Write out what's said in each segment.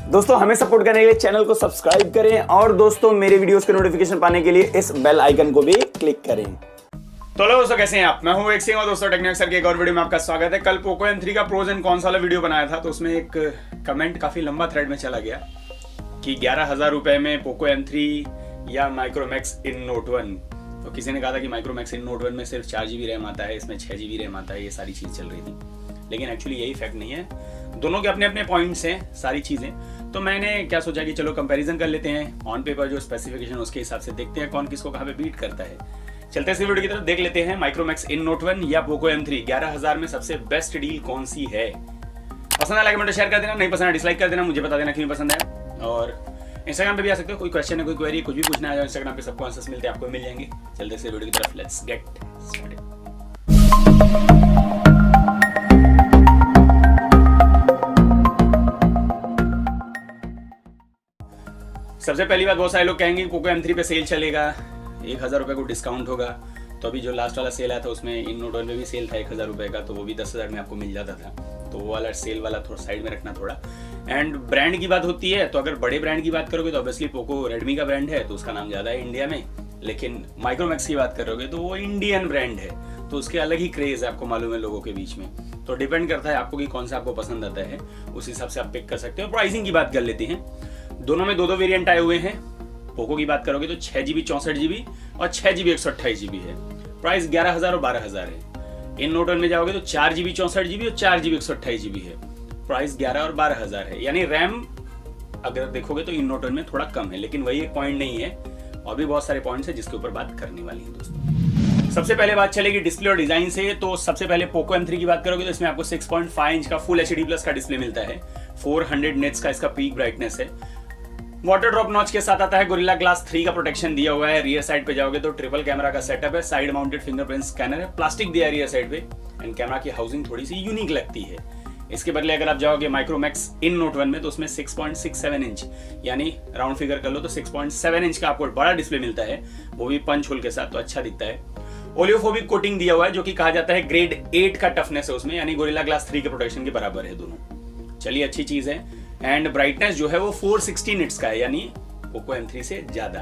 दोस्तों हमें सपोर्ट करने के लिए चैनल को सब्सक्राइब करें और दोस्तों मेरे वीडियोस के नोटिफिकेशन पाने के लिए इस बेल आइकन को भी क्लिक करें। तो हेलो दोस्तों, कैसे हैं आप? मैं हूं एक सिंह और दोस्तों टेक्निक सर के एक और वीडियो में आपका स्वागत है। कल पोको M3 का प्रोज एंड कॉन्स वाला वीडियो बनाया था, तो उसमें एक कमेंट काफी लंबा थ्रेड में चला गया कि 11,000 रुपए में पोको M3 या माइक्रोमैक्स इन नोट 1। तो किसी ने कहा था कि माइक्रोमैक्स इन नोट 1 में सिर्फ 4 GB रैम आता है, इसमें 6 GB रैम आता है, ये सारी चीज़ चल रही थी। लेकिन एक्चुअली यही फैक्ट नहीं है, दोनों के अपने अपने पॉइंट्स हैं सारी चीज़ें। तो मैंने क्या सोचा कि चलो कंपैरिजन कर लेते हैं, ऑन पेपर जो स्पेसिफिकेशन उसके हिसाब से देखते हैं कौन किसको कहाँ पे बीट करता है। चलते हैं इस वीडियो की तरफ, देख लेते हैं माइक्रोमैक्स इन नोट 1 या पोको M3 11,000 में सबसे बेस्ट डील कौन सी है। पसंद आया कमेंट शेयर कर देना, नहीं पसंद डिसलाइक कर देना, मुझे बता देना क्यों पसंद है। और इंस्टाग्राम पे भी आ सकते हो, कोई क्वेश्चन है, कोई क्वेरी, कुछ भी पूछना है इंस्टाग्राम पे सबको आंसर्स मिलते हैं, आपको मिल जाएंगे। चलते हैं वीडियो की तरफ, लेट्स गेट स्टार्टेड। सबसे पहली बात, बहुत सारे लोग कहेंगे पोको M3 पे सेल चलेगा, 1,000 रुपये को डिस्काउंट होगा। तो अभी जो लास्ट वाला सेल आया था उसमें इन नोट 1 में भी सेल था 1,000 रुपये का, तो वो भी 10,000 में आपको मिल जाता था। तो वो वाला सेल वाला थोड़ा साइड में रखना थोड़ा। एंड ब्रांड की बात होती है, तो अगर बड़े ब्रांड की बात करोगे तो ऑब्वियसली पोको रेडमी का ब्रांड है, तो उसका नाम ज़्यादा है इंडिया में। लेकिन माइक्रोमैक्स की बात करोगे तो वो इंडियन ब्रांड है, तो उसके अलग ही क्रेज है, आपको मालूम है लोगों के बीच में। तो डिपेंड करता है आपको कि कौन सा आपको पसंद आता है, उस हिसाब से आप पिक कर सकते हो। प्राइसिंग की बात कर लेते हैं, दोनों में दो वेरिएंट आए हुए हैं। पोको की बात करोगे तो 6 GB 64 GB और 6 GB 128 GB है। प्राइस 11,000 और 12,000 है। इन नोट 1 में जाओगे तो 4 GB 64 GB और 4 GB 128 GB है। प्राइस 11 और 12,000 है। यानी रैम अगर देखोगे तो इन नोट 1 में थोड़ा कम है, लेकिन वही एक पॉइंट नहीं है, और भी बहुत सारे पॉइंट्स हैं जिसके ऊपर बात करने वाली है दोस्तों। सबसे पहले बात चलेगी डिस्प्ले और डिजाइन से। तो सबसे पहले पोको M3 की बात करोगे तो इसमें आपको 6.5 इंच का फुल HD+ का डिस्प्ले मिलता है। 400 निट्स का इसका पीक ब्राइटनेस है। वाटर ड्रॉप नॉच के साथ आता है। गोरिल्ला ग्लास 3 का प्रोटेक्शन दिया हुआ है। रियर साइड पे जाओगे तो ट्रिपल कैमरा का सेटअप है। साइड माउंटेड फिंगरप्रिंट स्कैनर है। प्लास्टिक दिया है रियर साइड पे, एंड कैमरा की हाउसिंग थोड़ी सी यूनिक लगती है। इसके बदले अगर आप जाओगे माइक्रोमैक्स इन नोट 1 में तो उसमें 6.67 इंच, यानी राउंड फिगर कर लो तो 6.7 इंच का आपको बड़ा डिस्प्ले मिलता है, वो भी पंच होल के साथ, तो अच्छा दिखता है। ओलियोफोबिक कोटिंग दिया हुआ है, जो कि कहा जाता है ग्रेड 8 का टफनेस है उसमें, यानी गोरिल्ला ग्लास 3 के प्रोटेक्शन के बराबर है दोनों। चलिए, अच्छी चीज है। एंड ब्राइटनेस जो है वो 460 निट्स का है, यानी पोको M3 से ज्यादा।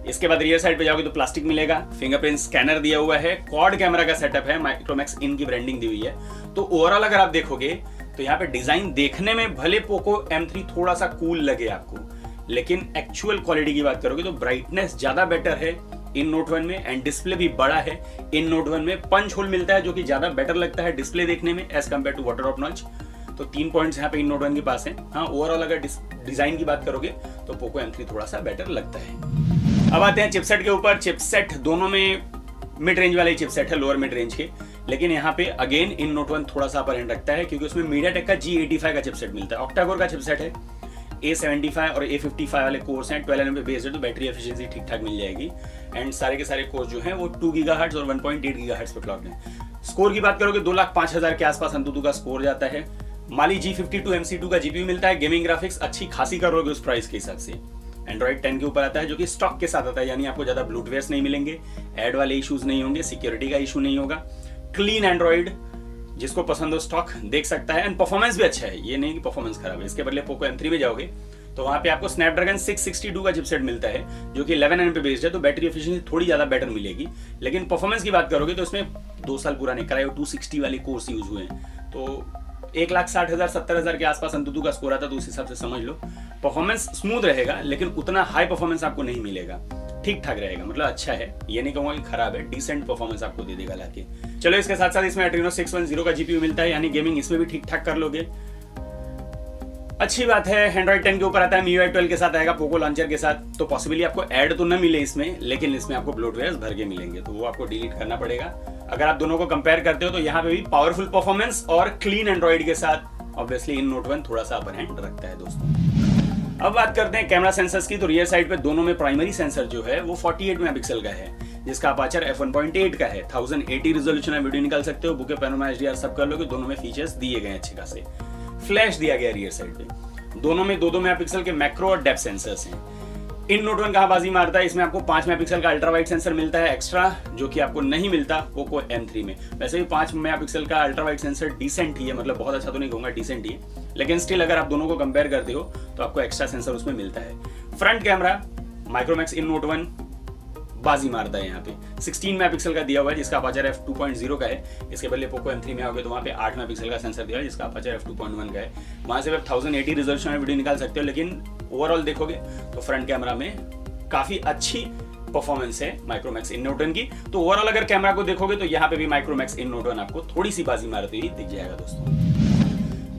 इसके बाद रियर साइड पे जाओगे तो प्लास्टिक मिलेगा। फिंगरप्रिंट स्कैनर दिया हुआ है। क्वाड कैमरा का सेटअप है। माइक्रोमैक्स इन की ब्रांडिंग दी हुई है। तो ओवरऑल अगर आप देखोगे तो यहाँ पे डिजाइन देखने में भले पोको M3 थोड़ा सा कूल लगे आपको, लेकिन एक्चुअल क्वालिटी की बात करोगे तो ब्राइटनेस ज्यादा बेटर है इन नोट 1 में, एंड डिस्प्ले भी बड़ा है। इन नोट 1 में पंच होल मिलता है, जो कि ज्यादा बेटर लगता है डिस्प्ले देखने में as compared to water drop notch. तो 3 पॉइंट्स यहाँ पे इन नोट 1 के पास हैं। हाँ, ओवरऑल अगर डिजाइन की बात करोगे तो पोको M3 थोड़ा सा बेटर लगता है। अब आते हैं चिपसेट के ऊपर। चिपसेट दोनों में मिड रेंज वाले चिपसेट है, लोअर मिड रेंज के, लेकिन यहाँ पे अगेन इन नोट 1 थोड़ा सा अपर एंड रखता है, क्योंकि उसमें मीडियाटेक का G85 का चिपसेट मिलता है। ऑक्टा कोर का चिपसेट है। A75 और A55 वाले कोर्स हैं। 12 nm पे बेस्ड है, तो बैटरी एफिशिएंसी ठीक ठाक मिल जाएगी। एंड सारे के सारे कोर्स जो हैं वो 2 GHz और 1.8 GHz पे क्लॉक है। स्कोर की बात करोगे 2,05,000 के आसपास अंतुतु का स्कोर जाता है। माली G52 MC2 का GPU मिलता है। गेमिंग ग्राफिक्स अच्छी खासी करोगे उस प्राइस के हिसाब से। एंड्रॉइड 10 के ऊपर आता है, जो कि स्टॉक के साथ आता है, यानी आपको ज्यादा ब्लूटवेयर्स नहीं मिलेंगे, एड वाले इश्यूज नहीं होंगे, सिक्योरिटी का इशू नहीं होगा। क्लीन एंड्रॉइड, जिसको पसंद हो स्टॉक देख सकता है। एंड परफॉर्मेंस भी अच्छा है, ये नहीं कि परफॉर्मेंस खराब है। इसके बदले पोको M3 में जाओगे तो वहां पे आपको स्नैपड्रैगन 662 का चिपसेट मिलता है, जो कि 11 nm पे बेस्ड है, तो बैटरी एफिशिएंसी थोड़ी ज्यादा बेटर मिलेगी। लेकिन परफॉर्मेंस की बात करोगे तो इसमें 2 साल पुराने कराए 260 वाले कोर्स यूज हुए हैं, तो 1,60,000 70,000 के आसपास अंतुतु का स्कोर आता है। तो उस हिसाब से समझ लो परफॉर्मेंस स्मूथ रहेगा, लेकिन उतना हाई परफॉर्मेंस आपको नहीं मिलेगा। ठीक ठाक रहेगा, मतलब अच्छा है, ये नहीं कहूंगा कि खराब है, डिसेंट परफॉर्मेंस आपको दे देगा लाके। चलो, इसके साथ साथ इसमें Adreno 610 का GPU मिलता है, यानी गेमिंग इसमें भी ठीक ठाक कर लोगे। अच्छी बात है। एंड्रॉइड 10 के ऊपर आता है। MIUI 12 के साथ आएगा, पोको लॉन्चर के साथ। तो पॉसिबली आपको ऐड तो न मिले इसमें, लेकिन इसमें आपको ब्लोटवेयर्स भर के मिलेंगे, तो वो आपको डिलीट करना पड़ेगा। अगर आप दोनों को कंपेयर करते हो तो यहाँ पे भी पावरफुल परफॉर्मेंस और क्लीन एंड्रॉइड के साथ ऑब्वियसली इन नोट 1 थोड़ा सा अपर हैंड रखता है दोस्तों। अब बात करते हैं कैमरा सेंसर्स की। तो रियर साइड पे दोनों में प्राइमरी सेंसर जो है वो 48 मेगापिक्सल का है, जिसका अपर्चर f1.8 का है। 1080 रेजोल्यूशन में वीडियो निकाल सकते हो, बुके पैनोरमा HDR सब कर लोगे। दोनों में फीचर्स दिए गए अच्छे खासे। फ्लैश दिया गया रियर साइड पे। दोनों में 2-2 मेगापिक्सल के मैक्रो और डेप्थ सेंसर्स हैं। इन नोट 1 कहाँ बाजी मारता है, इसमें आपको 5 मेगापिक्सल का अल्ट्रा वाइड सेंसर मिलता है एक्स्ट्रा, जो कि आपको नहीं मिलता पोको M3 में। वैसे भी 5 मेगापिक्सल का अल्ट्रा वाइड सेंसर डिसेंट ही है, मतलब बहुत अच्छा तो नहीं कहूँगा, डिसेंट ही है, लेकिन स्टिल अगर आप दोनों को कंपेयर करते हो तो आपको एक्स्ट्रा सेंसर उसमें मिलता है। Front camera Micromax in note 1 बाजी मारता है यहाँ पे, 16 मेगापिक्सल का दिया हुआ है जिसका अपर्चर f2.0 का है। इसके बदले पोको M3 में आओगे तो वहाँ पे 8 मेगापिक्सल का सेंसर दिया है जिसका अपर्चर f2.1 का है। वहाँ से आप 1080 रिजोल्यूशन में वीडियो निकाल सकते हो, लेकिन ओवरऑल देखोगे तो फ्रंट कैमरा में काफी अच्छी परफॉर्मेंस है माइक्रोमैक्स इन नोट 1 की। तो ओवरऑल अगर कैमरा को देखोगे तो यहाँ पे भी माइक्रोमैक्स इन नोट 1 आपको थोड़ी सी बाजी मारती हुई दिख जाएगा दोस्तों।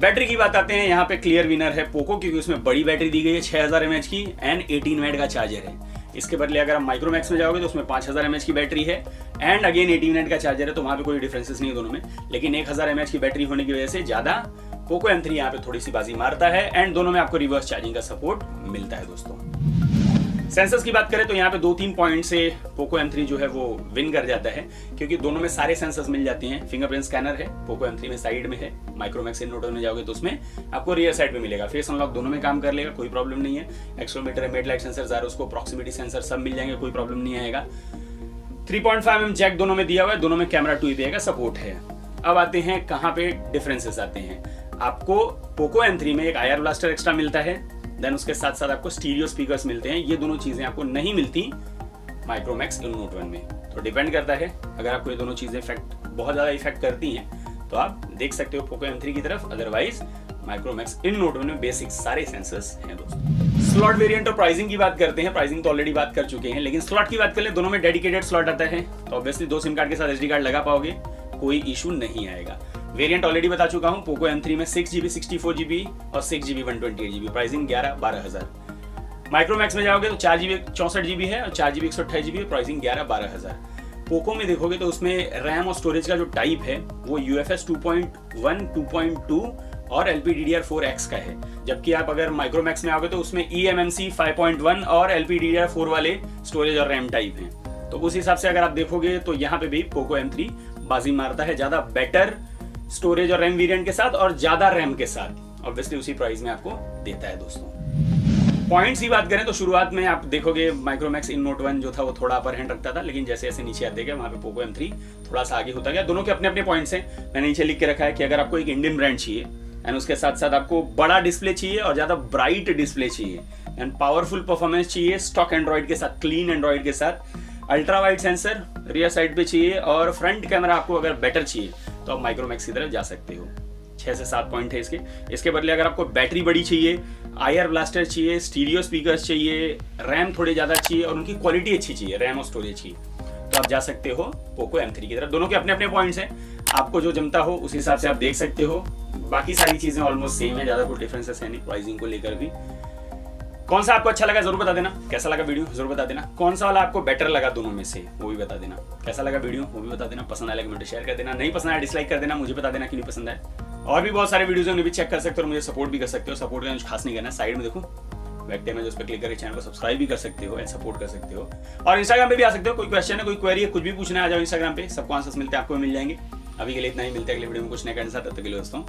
बैटरी की बात आते हैं, यहाँ पे क्लियर विनर है पोको, क्योंकि उसमें बड़ी बैटरी दी गई है 6000 mAh की एंड 18 वाट का चार्जर है। इसके बदले अगर आप माइक्रोमैक्स में जाओगे तो उसमें 5000 mAh की बैटरी है एंड अगेन 18 वाट का चार्जर है, तो वहां पे कोई डिफरेंसेस नहीं है दोनों में, लेकिन 1000 mAh की बैटरी होने की वजह से ज्यादा पोको M3 यहाँ पे थोड़ी सी बाजी मारता है एंड दोनों में आपको रिवर्स चार्जिंग का सपोर्ट मिलता है दोस्तों। सेंसर्स की बात करें तो यहाँ पे 2-3 पॉइंट से पोको M3 जो है वो विन कर जाता है, क्योंकि दोनों में सारे सेंसर्स मिल जाते हैं। फिंगरप्रिंट स्कैनर है पोको M3 में, साइड में है, माइक्रोमैक्स इन नोट 1 में जाओगे तो उसमें आपको रियर साइड पे मिलेगा। फेस अनलॉक दोनों में काम कर लेगा, कोई प्रॉब्लम नहीं है। Accelerometer, ambient light sensor, gyroscope, proximity sensor सब मिल जाएंगे, कोई प्रॉब्लम नहीं आएगा। 3.5mm जैक दोनों में दिया हुआ है, दोनों में कैमरा 2API का सपोर्ट है। अब आते हैं कहाँ पे डिफरेंसेस आते हैं। आपको पोको M3 में एक IR ब्लास्टर एक्स्ट्रा मिलता है, देन उसके साथ साथ आपको स्टीरियो स्पीकर्स मिलते हैं। ये दोनों चीजें आपको नहीं मिलती माइक्रोमैक्स इन नोट 1 में, तो डिपेंड करता है। अगर आपको ये दोनों चीजें बहुत ज्यादा इफेक्ट करती हैं तो आप देख सकते हो पोको M3 की तरफ, अदरवाइज माइक्रोमैक्स इन नोट 1 में बेसिक सारे सेंसर्स हैं दोस्तों। स्लॉट वेरिएंट और प्राइसिंग की बात करते हैं। प्राइसिंग तो ऑलरेडी बात कर चुके हैं, लेकिन स्लॉट की बात कर ले, दोनों में डेडिकेटेड स्लॉट आता है, तो ऑब्वियसली 2 सिम कार्ड के साथ SD कार्ड लगा पाओगे, कोई इशू नहीं आएगा। वेरिएंट ऑलरेडी बता चुका हूं, पोको M3 में 6GB 64GB और 6GB 128GB, प्राइसिंग 11-12 माइक्रोमैक्स में जाओगे तो 4GB 64GB है और 4GB 128GB, प्राइसिंग 11-12 पोको में देखोगे तो उसमें रैम और स्टोरेज का जो टाइप है वो UFS 2.1, 2.2 और LPDDR4X का है, जबकि आप अगर माइक्रोमैक्स में आओगे तो उसमें eMMC 5.1 और LPDDR4 वाले स्टोरेज और रैम टाइप हैं। तो उस हिसाब से अगर आप देखोगे तो यहाँ पे भी पोको M3 बाजी मारता है ज्यादा बेटर स्टोरेज और रैम वेरिएंट के साथ और ज्यादा रैम के साथ, ऑब्वियसली उसी प्राइस में आपको देता है दोस्तों। पॉइंट्स की बात करें तो शुरुआत में आप देखोगे माइक्रोमैक्स इन नोट 1 जो था वो थोड़ा अपर हैंड रखता था, लेकिन जैसे जैसे नीचे आते गए वहां पे पोको M3 थोड़ा सा आगे होता गया। दोनों के अपने अपने पॉइंट्स हैं, मैंने नीचे लिख के रखा है कि अगर आपको एक इंडियन ब्रांड चाहिए एंड उसके साथ साथ आपको बड़ा डिस्प्ले चाहिए और ज्यादा ब्राइट डिस्प्ले चाहिए एंड पावरफुल परफॉर्मेंस चाहिए स्टॉक एंड्रॉइड के साथ, क्लीन एंड्रॉइड के साथ, ultra wide sensor rear side पे चाहिए और फ्रंट कैमरा आपको अगर बेटर चाहिए तो आप माइक्रोमैक्स की तरफ जा सकते हो। 6 से 7 पॉइंट है इसके बदले अगर आपको बैटरी बड़ी चाहिए, IR ब्लास्टर चाहिए, स्टीरियो स्पीकर्स चाहिए, रैम थोड़े ज्यादा चाहिए और उनकी क्वालिटी अच्छी चाहिए, रैम और स्टोरेज की, तो आप जा सकते हो पोको M3 की तरफ। दोनों के अपने अपने पॉइंट्स हैं, आपको जो जमता हो उस हिसाब से आप देख सकते हो। बाकी सारी चीजें ऑलमोस्ट सेम है, ज्यादा कोई डिफरेंसेस है नहीं प्राइसिंग को लेकर भी। कौन सा आपको अच्छा लगा जरूर बता देना, कैसा लगा वीडियो जरूर बता देना, कौन सा वाला आपको बेटर लगा दोनों में से वो भी बता देना, कैसा लगा वीडियो वो भी बता देना, पसंद आया कमेंट शेयर कर देना, नहीं पसंद आया डिसलाइक कर देना, मुझे बता देना कि नहीं पसंद आया। और भी बहुत सारे वीडियोस हैं उन्हें भी चेक कर सकते हो और मुझे सपोर्ट भी कर सकते हो। सपोर्ट करना कुछ खास नहीं करना, साइड में देखो बैठते हैं, उस पर क्लिक करके चैनल को सब्सक्राइब भी कर सकते हो एंड सपोर्ट कर सकते हो। और इंस्टाग्राम पे भी आ सकते हो, कोई क्वेश्चन है, कोई क्वेरी है, कुछ भी पूछना है, आ जाओ इंस्टाग्राम पे, सबको आंसर्स मिलते हैं, आपको मिल जाएंगे। अभी के लिए इतना ही, मिलते हैं अगले वीडियो में कुछ नया करने साथ, तब तक के लिए दोस्तों